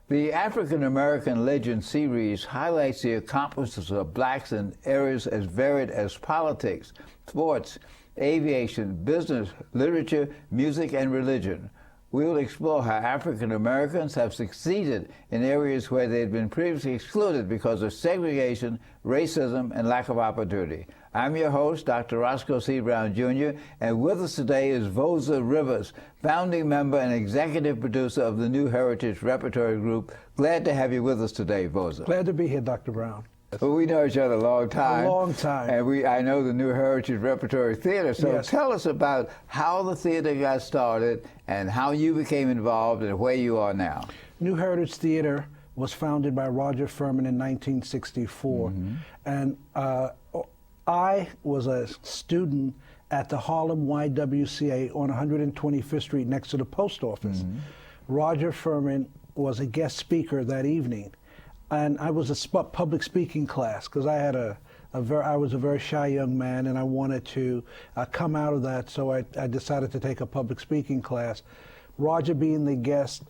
The African American Legend series highlights the accomplishments of blacks in areas as varied as politics, sports, aviation, business, literature, music, and religion. We will explore how African Americans have succeeded in areas where they had been previously excluded because of segregation, racism, and lack of opportunity. I'm your host, Dr. Roscoe C. Brown, Jr., and with us today is Voza Rivers, founding member and executive producer of the New Heritage Repertory Group. Glad to have you with us today, Voza. Glad to be here, Dr. Brown. Well, we know each other a long time. A long time. And I know the New Heritage Repertory Theater. So Yes. Tell us about how the theater got started and how you became involved and where you are now. New Heritage Theater was founded by Roger Furman in 1964. And I was a student at the Harlem YWCA on 125th Street next to the post office. Roger Furman was a guest speaker that evening. And I was a public speaking class because I had I was a very shy young man, and I wanted to come out of that, so I decided to take a public speaking class. Roger being the guest,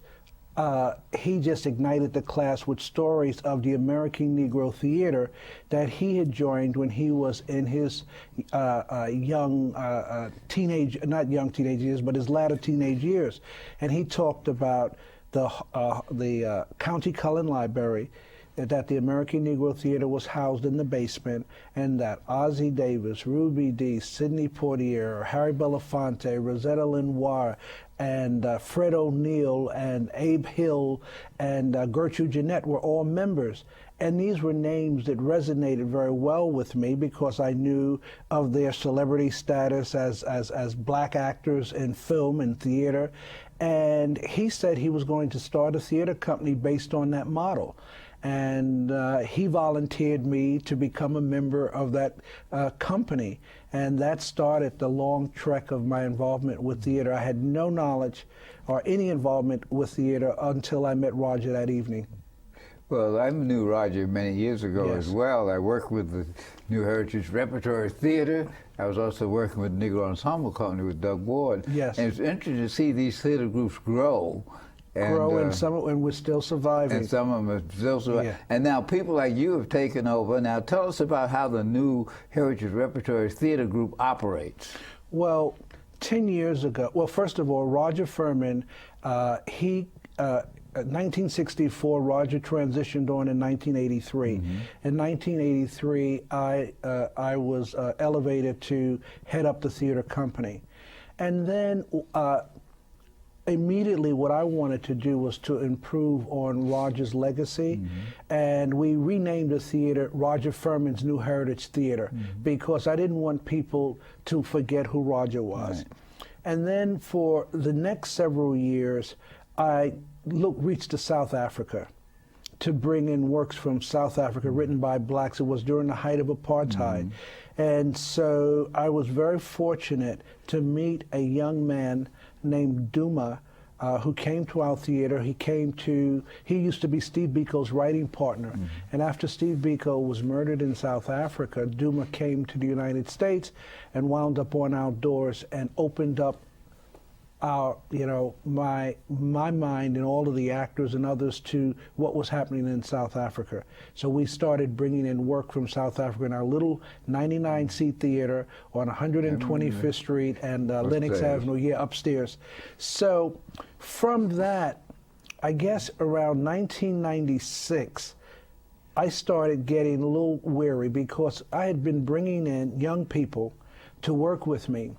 he just ignited the class with stories of the American Negro Theater that he had joined when he was in his young teenage, not young teenage years, but his latter teenage years. And he talked about the County Cullen Library, that the American Negro Theater was housed in the basement, and that Ozzie Davis, Ruby Dee, Sidney Poitier, Harry Belafonte, Rosetta Lenoir, and Fred O'Neill, and Abe Hill, and Gertrude Jeanette were all members. And these were names that resonated very well with me because I knew of their celebrity status as black actors in film and theater. And he said he was going to start a theater company based on that model. And he volunteered me to become a member of that company. And that started the long trek of my involvement with theater. I had no knowledge or any involvement with theater until I met Roger that evening. Well, I knew Roger many years ago Yes. as well. I worked with the New Heritage Repertory Theater. I was also working with the Negro Ensemble Company with Doug Ward. Yes. And it's interesting to see these theater groups grow. And And we're still surviving. And some of them are still surviving. Yeah. And now people like you have taken over. Now tell us about how the New Heritage Repertory Theater Group operates. Well, 10 years ago, well, first of all, Roger Furman, 1964, Roger transitioned on in 1983. In 1983, I was elevated to head up the theater company. And then immediately what I wanted to do was to improve on Roger's legacy, and we renamed the theater Roger Furman's New Heritage Theater because I didn't want people to forget who Roger was. Right. And then for the next several years, I reached to South Africa to bring in works from South Africa written by blacks. It was during the height of apartheid. And so I was very fortunate to meet a young man named Duma, who came to our theater. He used to be Steve Biko's writing partner. And after Steve Biko was murdered in South Africa, Duma came to the United States and wound up on our doors and opened up my mind and all of the actors and others to what was happening in South Africa. So we started bringing in work from South Africa in our little 99-seat theater on 125th Street and Lenox Avenue, upstairs. So from that, I guess around 1996, I started getting a little weary because I had been bringing in young people to work with me.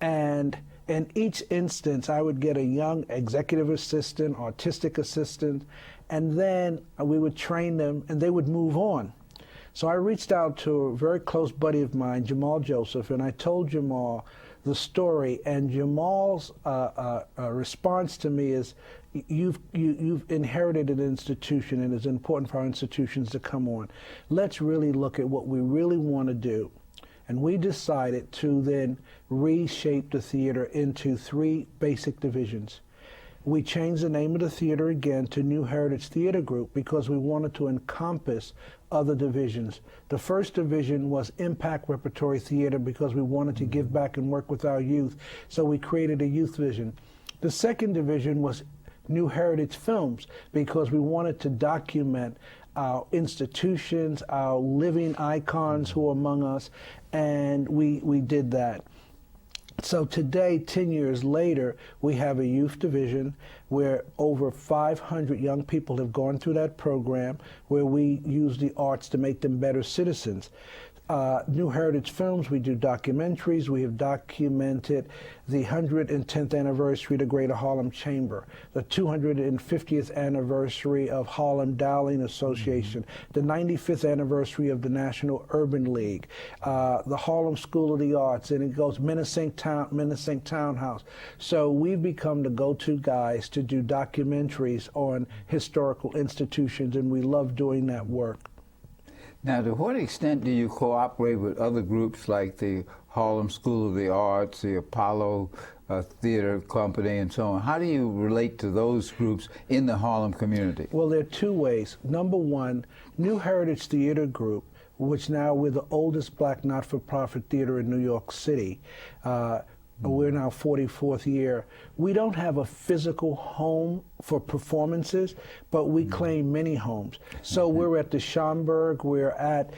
And in each instance, I would get a young executive assistant, artistic assistant, and then we would train them and they would move on. So I reached out to a very close buddy of mine, Jamal Joseph, and I told Jamal the story, and Jamal's response to me is, you've inherited an institution and it's important for our institutions to come on. Let's really look at what we really want to do. And we decided to then reshape the theater into 3 basic divisions. We changed the name of the theater again to New Heritage Theater Group because we wanted to encompass other divisions. The first division was Impact Repertory Theater because we wanted to give back and work with our youth, so we created a youth vision. The second division was New Heritage Films, because we wanted to document our institutions, our living icons who are among us, and we did that. So today, 10 years later, we have a youth division where over 500 young people have gone through that program, where we use the arts to make them better citizens. New Heritage Films, we do documentaries. We have documented the 110th anniversary of the Greater Harlem Chamber, the 250th anniversary of Harlem Dowling Association, the 95th anniversary of the National Urban League, the Harlem School of the Arts, and it goes Menacing Townhouse. So we've become the go-to guys to do documentaries on historical institutions, and we love doing that work. Now, to what extent do you cooperate with other groups like the Harlem School of the Arts, the Apollo Theater Company, and so on? How do you relate to those groups in the Harlem community? Well, there are two ways. Number one, New Heritage Theater Group, which now we're the oldest black not-for-profit theater in New York City. We're now 44th year. We don't have a physical home for performances, but we claim many homes. So we're at the Schomburg, we're at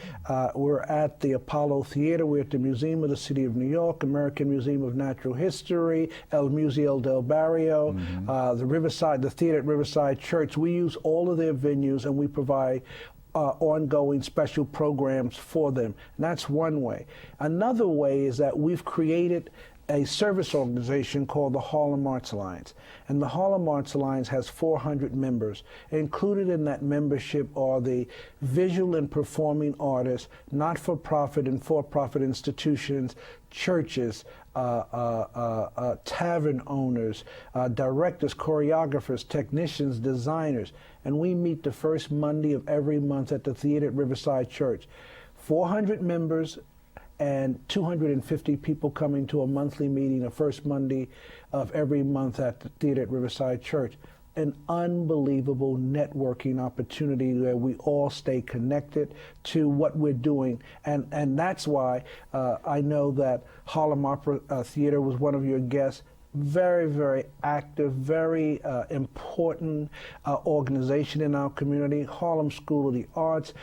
the Apollo Theater, we're at the Museum of the City of New York, American Museum of Natural History, El Museo del Barrio, the Riverside, the theater at Riverside Church. We use all of their venues, and we provide ongoing special programs for them. And that's one way. Another way is that we've created a service organization called the Harlem Arts Alliance. And the Harlem Arts Alliance has 400 members. Included in that membership are the visual and performing artists, not-for-profit and for-profit institutions, churches, tavern owners, directors, choreographers, technicians, designers. And we meet the first Monday of every month at the theater at Riverside Church. 400 members and 250 people coming to a monthly meeting, the first Monday of every month at the theater at Riverside Church. An unbelievable networking opportunity where we all stay connected to what we're doing. And that's why I know that Harlem Opera Theater was one of your guests. Very, very active, very important organization in our community. Harlem School of the Arts,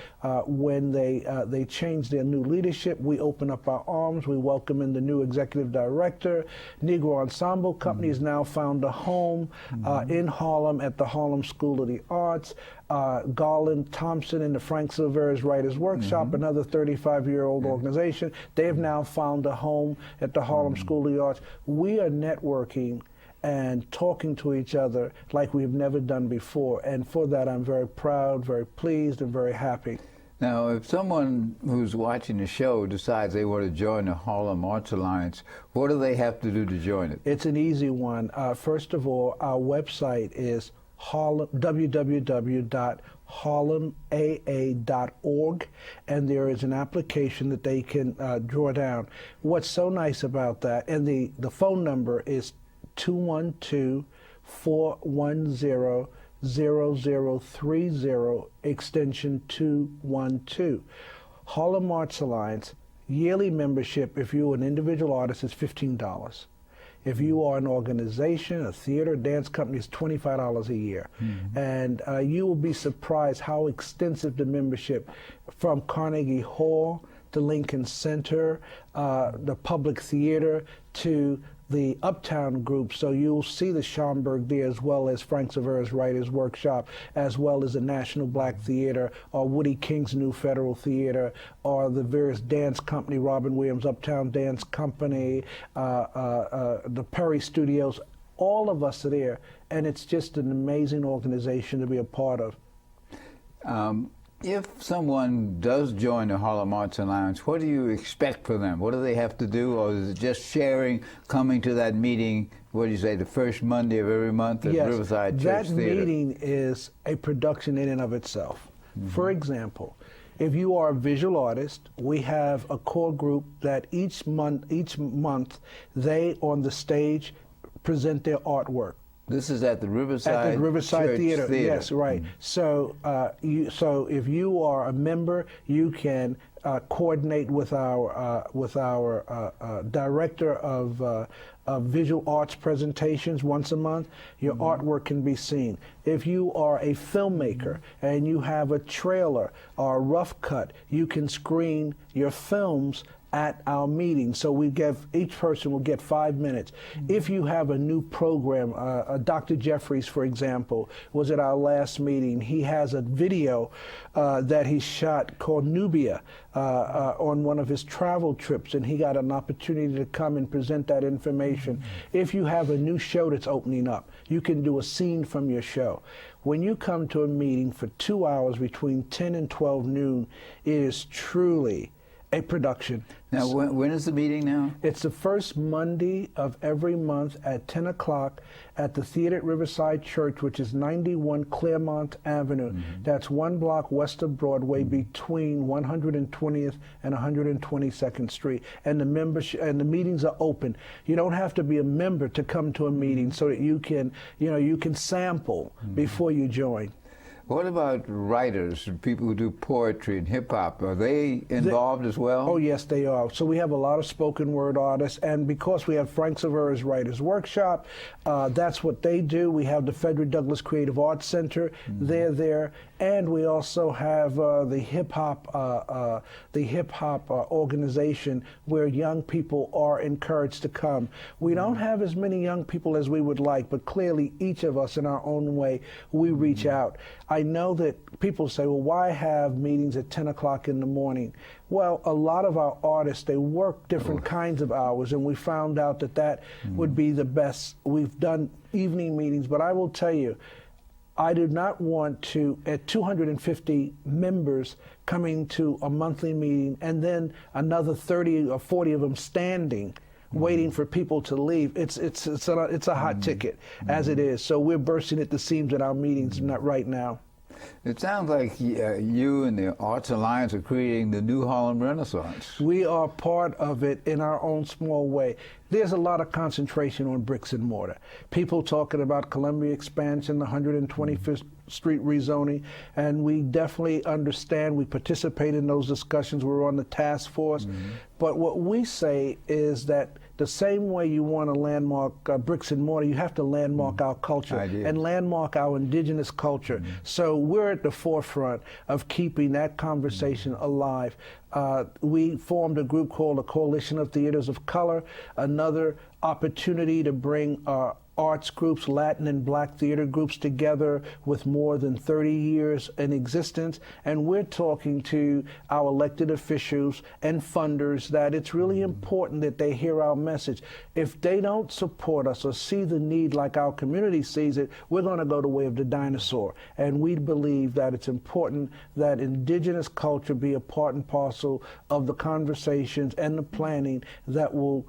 when they changed their new leadership, we open up our arms, we welcome in the new executive director. Negro Ensemble Company has now found a home in Harlem at the Harlem School of the Arts. Garland Thompson and the Frank Silvera's Writers Workshop, another 35-year-old organization, they have now found a home at the Harlem School of the Arts. We are networking and talking to each other like we've never done before, and for that I'm very proud, very pleased, and very happy. Now, if someone who's watching the show decides they want to join the Harlem Arts Alliance, what do they have to do to join it? It's an easy one. First of all, our website is www.harlemaa.org, and there is an application that they can draw down. What's so nice about that, and the phone number is 212-410-0030, extension 212. Harlem Arts Alliance, yearly membership, if you're an individual artist, is $15. If you are an organization, a theater, dance company, it's $25 a year. And you will be surprised how extensive the membership, from Carnegie Hall to Lincoln Center, the Public Theater, to the Uptown Group. So you'll see the Schomburg there, as well as Frank Silvera's Writers Workshop, as well as the National Black Theater, or Woody King's New Federal Theater, or the various dance company, Robin Williams Uptown Dance Company, the Perry Studios. All of us are there, and it's just an amazing organization to be a part of. If someone does join the Harlem Arts Alliance, what do you expect from them? What do they have to do? Or is it just sharing, coming to that meeting, what do you say, the first Monday of every month at Riverside Church Theater? That meeting is a production in and of itself. For example, if you are a visual artist, we have a core group that each month they on the stage present their artwork. This is at the Riverside. At the Riverside Church Theater. Yes, right. So, so if you are a member, you can coordinate with our director of visual arts presentations once a month. Your artwork can be seen. If you are a filmmaker and you have a trailer or a rough cut, you can screen your films at our meeting. So we give, each person will get 5 minutes. If you have a new program, Dr. Jeffries, for example, was at our last meeting. He has a video that he shot called Nubia on one of his travel trips, and he got an opportunity to come and present that information. If you have a new show that's opening up, you can do a scene from your show. When you come to a meeting for 2 hours between 10 and 12 noon, it is truly a production. Now, when is the meeting now? It's the first Monday of every month at 10 o'clock at the Theater at Riverside Church, which is 91 Claremont Avenue. That's 1 block west of Broadway between 120th and 122nd Street. And the membership and the meetings are open. You don't have to be a member to come to a meeting, so that you can, you can sample before you join. What about writers, people who do poetry and hip-hop? Are they involved as well? Oh, yes, they are. So we have a lot of spoken word artists, and because we have Frank Severa's Writers Workshop, that's what they do. We have the Frederick Douglass Creative Arts Center. They're there. And we also have the hip-hop organization where young people are encouraged to come. We don't have as many young people as we would like, but clearly each of us in our own way, we reach out. I know that people say, well, why have meetings at 10 o'clock in the morning? Well, a lot of our artists, they work different kinds of hours, and we found out that that would be the best. We've done evening meetings, but I will tell you, I do not want to, at 250 members coming to a monthly meeting, and then another 30 or 40 of them standing, waiting for people to leave. It's a hot ticket, as it is. So we're bursting at the seams at our meetings right now. It sounds like you and the Arts Alliance are creating the new Harlem Renaissance. We are part of it in our own small way. There's a lot of concentration on bricks and mortar. People talking about Columbia expansion, the 125th Street rezoning, and we definitely understand. We participate in those discussions. We're on the task force. But what we say is that the same way you want to landmark bricks and mortar, you have to landmark our culture and landmark our indigenous culture. So we're at the forefront of keeping that conversation alive. We formed a group called the Coalition of Theaters of Color, another opportunity to bring arts groups, Latin and Black theater groups together with more than 30 years in existence. And we're talking to our elected officials and funders that it's really important that they hear our message. If they don't support us or see the need like our community sees it, we're going to go the way of the dinosaur. And we believe that it's important that indigenous culture be a part and parcel of the conversations and the planning that will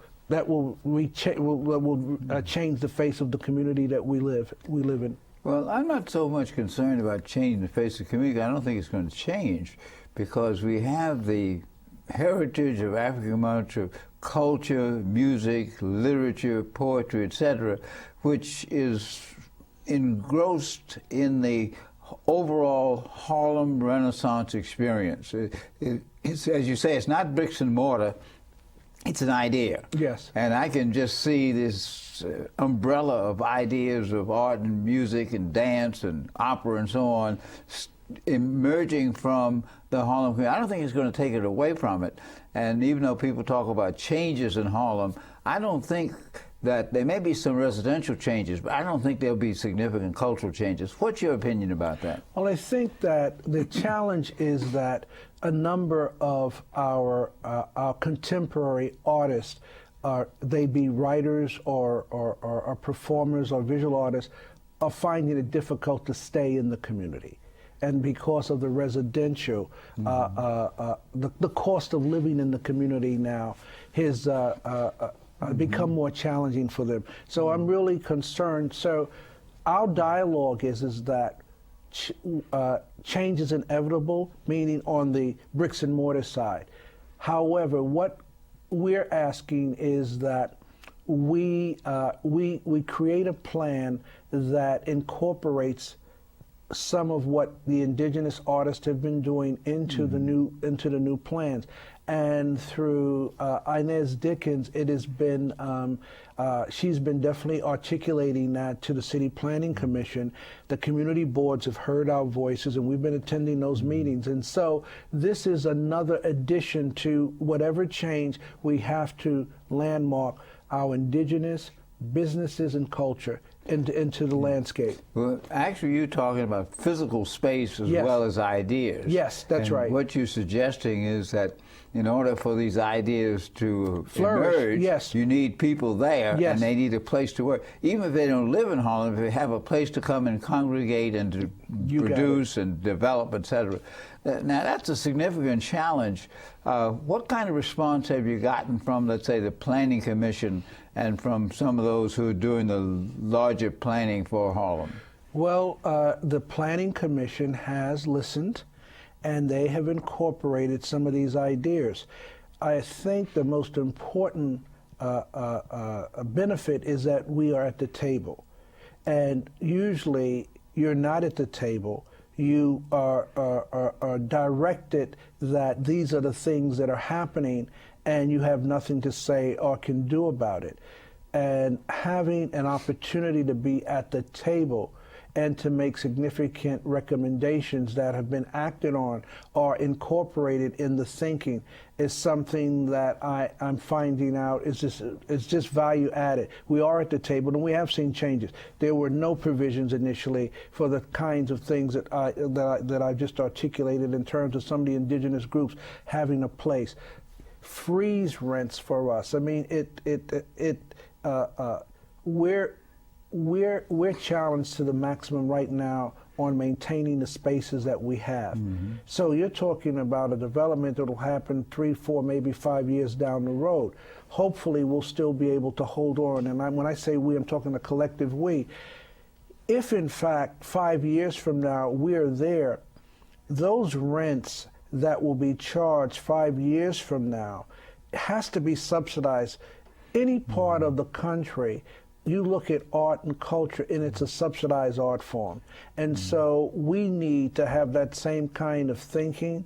change the face of the community that we live in. Well, I'm not so much concerned about changing the face of the community. I don't think it's going to change because we have the heritage of African American culture, music, literature, poetry, etc., which is engrossed in the overall Harlem Renaissance experience. It's, as you say, it's not bricks and mortar. It's an idea. Yes. And I can just see this umbrella of ideas of art and music and dance and opera and so on emerging from the Harlem community. I don't think it's going to take it away from it. And even though people talk about changes in Harlem, I don't think that there may be some residential changes, but I don't think there'll be significant cultural changes. What's your opinion about that? Well, I think that the challenge is that a number of our contemporary artists, they be writers or performers or visual artists, are finding it difficult to stay in the community. And because of the residential, the cost of living in the community now has become more challenging for them. So I'm really concerned. So our dialogue is that change is inevitable, meaning on the bricks and mortar side. However, what we're asking is that we create a plan that incorporates some of what the indigenous artists have been doing into the new plans. And through Inez Dickens, it has been she's been definitely articulating that to the City Planning Commission. The community boards have heard our voices, and we've been attending those meetings. And so this is another addition to whatever change we have to landmark our indigenous businesses and culture into the landscape. Well, actually, you're talking about physical space as well as ideas. Yes, that's and right. What you're suggesting is that in order for these ideas to flourish, emerge, you need people there, and they need a place to work. Even if they don't live in Harlem, if they have a place to come and congregate and to produce and develop, etc. Now, that's a significant challenge. What kind of response have you gotten from, let's say, the Planning Commission and from some of those who are doing the larger planning for Harlem? Well, the Planning Commission has listened, and they have incorporated some of these ideas. I think the most important benefit is that we are at the table. And usually you're not at the table. You are directed that these are the things that are happening, and you have nothing to say or can do about it. And having an opportunity to be at the table and to make significant recommendations that have been acted on or incorporated in the thinking is something that I'm finding out is just value added. We are at the table, and we have seen changes. There were no provisions initially for the kinds of things that I just articulated in terms of some of the indigenous groups having a place. Freeze rents for us. I mean, we're challenged to the maximum right now on maintaining the spaces that we have. So you're talking about a development that will happen 3, 4, maybe 5 years down the road. Hopefully we'll still be able to hold on. And when I say we, I'm talking the collective we. If in fact 5 years from now we're there, those rents that will be charged 5 years from now has to be subsidized. Any part of the country, you look at art and culture, and it's a subsidized art form. And so we need to have that same kind of thinking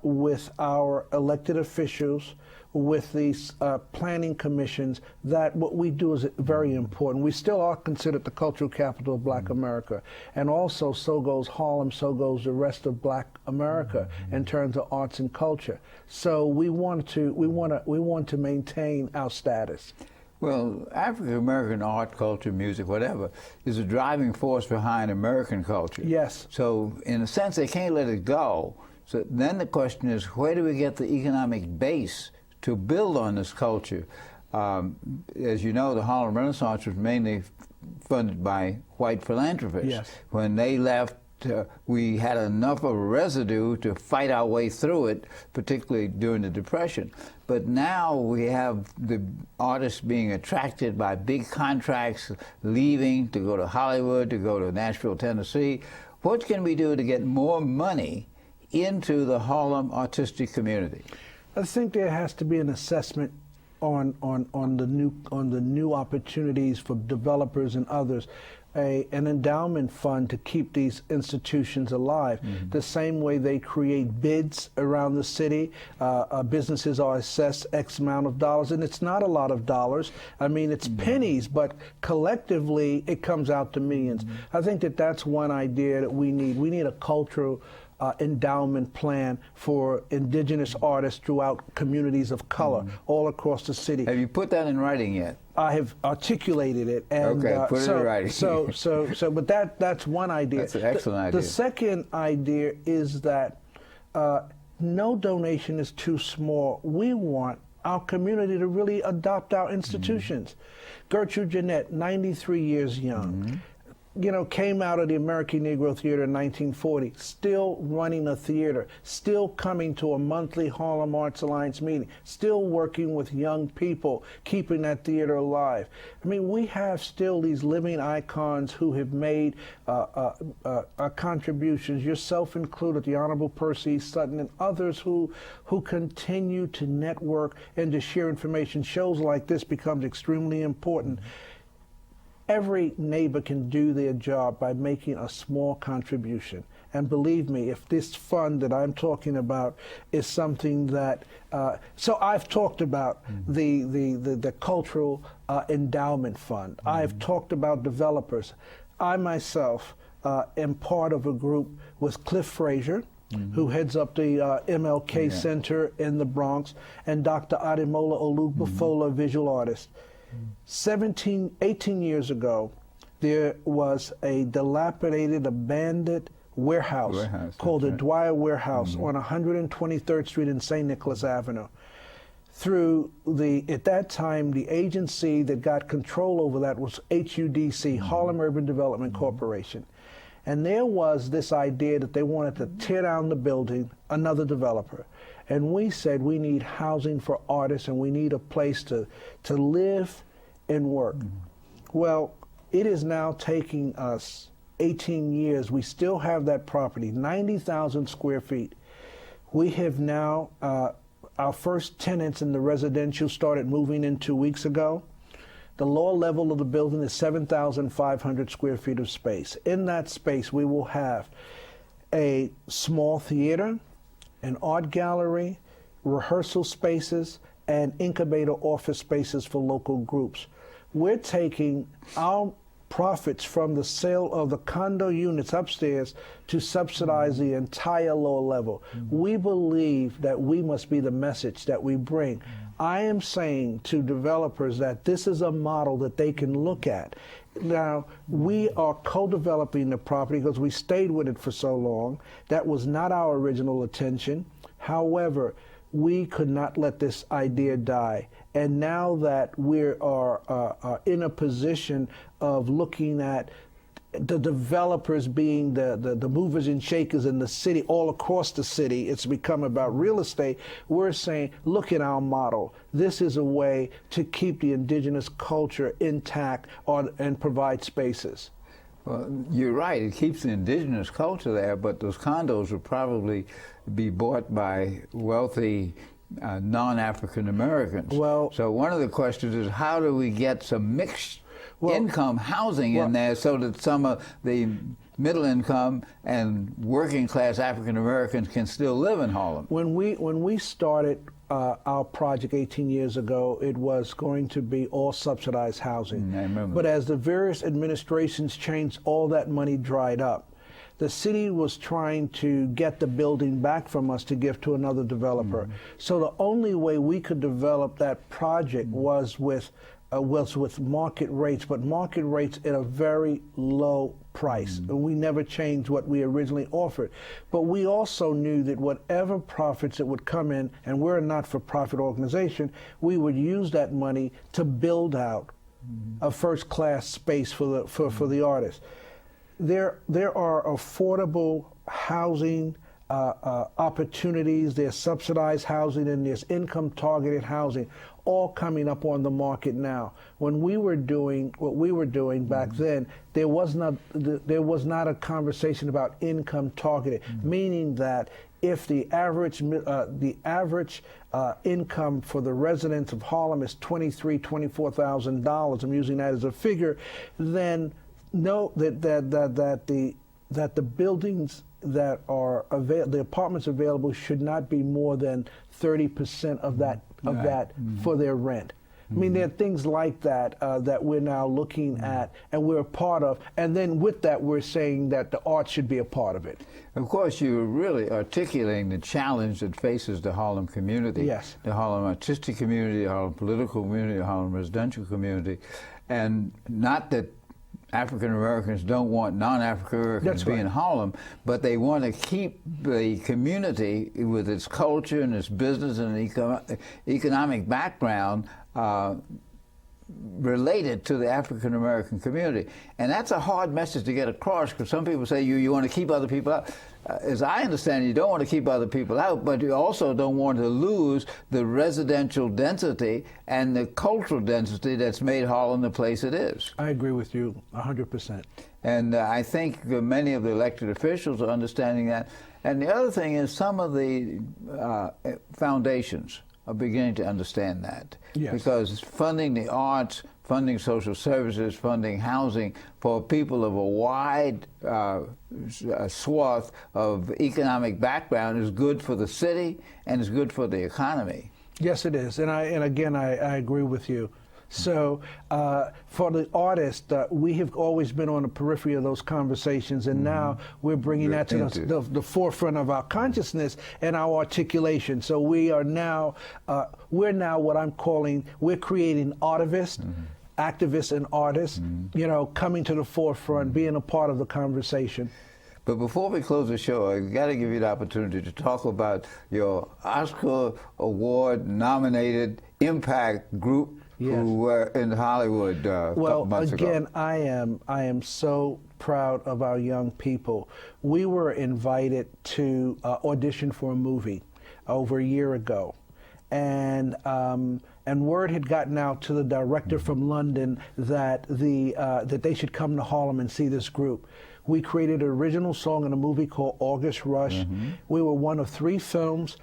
with our elected officials, with these planning commissions, that what we do is very important. We still are considered the cultural capital of Black America. And also, so goes Harlem, so goes the rest of Black America in terms of arts and culture. So we want to maintain our status. Well, African American art, culture, music, whatever, is a driving force behind American culture. Yes. So in a sense, they can't let it go. So then the question is, where do we get the economic base to build on this culture? As you know, the Harlem Renaissance was mainly funded by white philanthropists. Yes. When they left, we had enough of a residue to fight our way through it, particularly during the Depression. But now we have the artists being attracted by big contracts, leaving to go to Hollywood, to go to Nashville, Tennessee. What can we do to get more money into the Harlem artistic community? I think there has to be an assessment on the new opportunities for developers and others. An endowment fund to keep these institutions alive. The same way they create bids around the city, businesses are assessed X amount of dollars, and it's not a lot of dollars. I mean, it's pennies, but collectively it comes out to millions. I think that that's one idea that we need. We need a cultural endowment plan for indigenous artists throughout communities of color all across the city. Have you put that in writing yet? I have articulated it, and okay, put it in writing. But that's one idea. That's an excellent idea. The second idea is that no donation is too small. We want our community to really adopt our institutions. Gertrude Jeanette, 93 years young. came out of the American Negro Theater in 1940, still running a theater, still coming to a monthly Harlem Arts Alliance meeting, still working with young people, keeping that theater alive. I mean, we have still these living icons who have made contributions, yourself included, the Honorable Percy Sutton, and others who continue to network and to share information. Shows like this becomes extremely important. Every neighbor can do their job by making a small contribution. And believe me, if this fund that I'm talking about is something that, so I've talked about the Cultural Endowment Fund. I've talked about developers. I myself am part of a group with Cliff Frazier, who heads up the MLK Center in the Bronx, and Dr. Ademola Olugbafola, visual artist. 18 years ago, there was a dilapidated, abandoned warehouse called the Dwyer Warehouse on 123rd Street and St. Nicholas Avenue. At that time, the agency that got control over that was HUDC, Harlem Urban Development Corporation. And there was this idea that they wanted to tear down the building, another developer. And we said we need housing for artists and we need a place to live and work. Well, it is now taking us 18 years. We still have that property, 90,000 square feet. We have now, our first tenants in the residential started moving in 2 weeks ago. The lower level of the building is 7,500 square feet of space. In that space, we will have a small theater, an art gallery, rehearsal spaces, and incubator office spaces for local groups. We're taking our profits from the sale of the condo units upstairs to subsidize the entire lower level. We believe that we must be the message that we bring. I am saying to developers that this is a model that they can look at. Now, we are co-developing the property because we stayed with it for so long. That was not our original intention. However, we could not let this idea die. And now that we are in a position of looking at the developers being the movers and shakers in the city, all across the city, it's become about real estate. We're saying, look at our model. This is a way to keep the indigenous culture intact and provide spaces. Well, you're right. It keeps the indigenous culture there, but those condos will probably be bought by wealthy non-African Americans. Well, so one of the questions is, how do we get some mixed income housing in there so that some of the middle income and working class African Americans can still live in Harlem? When we started our project 18 years ago, it was going to be all subsidized housing. I remember. But as the various administrations changed, all that money dried up. The city was trying to get the building back from us to give to another developer. So the only way we could develop that project was with market rates, but market rates at a very low price. And we never changed what we originally offered. But we also knew that whatever profits that would come in, and we're a not-for-profit organization, we would use that money to build out a first-class space for the artists. There are affordable housing opportunities, there's subsidized housing, and there's income-targeted housing, all coming up on the market now. When we were doing what we were doing back then, there was not a conversation about income targeted, meaning that if the average income for the residents of Harlem is $24,000, I'm using that as a figure, then know that the buildings that are the apartments available should not be more than 30% of that for their rent. I mean, there are things like that that we're now looking at and we're a part of. And then with that, we're saying that the art should be a part of it. Of course, you're really articulating the challenge that faces the Harlem community. Yes. The Harlem artistic community, the Harlem political community, the Harlem residential community. And not that African Americans don't want non-African Americans to be in Harlem, but they want to keep the community with its culture and its business and economic background related to the African American community. And that's a hard message to get across, because some people say you want to keep other people out. As I understand it, you don't want to keep other people out, but you also don't want to lose the residential density and the cultural density that's made Harlem the place it is. I agree with you 100%. And I think many of the elected officials are understanding that. And the other thing is some of the foundations are beginning to understand that. Yes. Because funding the arts, funding social services, funding housing for people of a wide swath of economic background is good for the city and is good for the economy. Yes, it is. And again, I agree with you. So for the artist, we have always been on the periphery of those conversations, and now we're bringing that to the forefront of our consciousness and our articulation. So we are now, we're now what I'm calling, we're creating artivists, activists and artists, you know, coming to the forefront, being a part of the conversation. But before we close the show, I've got to give you the opportunity to talk about your Oscar Award nominated Impact group. Yes. Who were in Hollywood a couple months ago. Well, again, I am so proud of our young people. We were invited to audition for a movie over a year ago, and word had gotten out to the director from London that that they should come to Harlem and see this group. We created an original song in a movie called August Rush. We were one of 3 films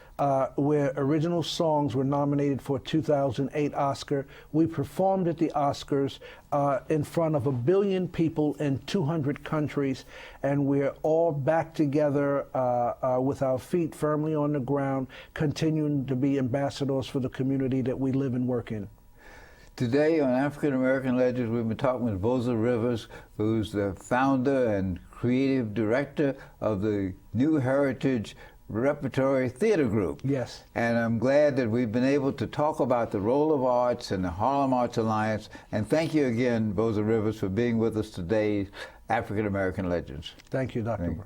where original songs were nominated for a 2008 Oscar. We performed at the Oscars in front of 1 billion people in 200 countries, and we're all back together with our feet firmly on the ground, continuing to be ambassadors for the community that we live and work in. Today on African American Legends, we've been talking with Voza Rivers, who's the founder and creative director of the New Heritage Repertory Theater Group. Yes. And I'm glad that we've been able to talk about the role of arts and the Harlem Arts Alliance. And thank you again, Voza Rivers, for being with us today, African American Legends. Thank you, Dr. Brown.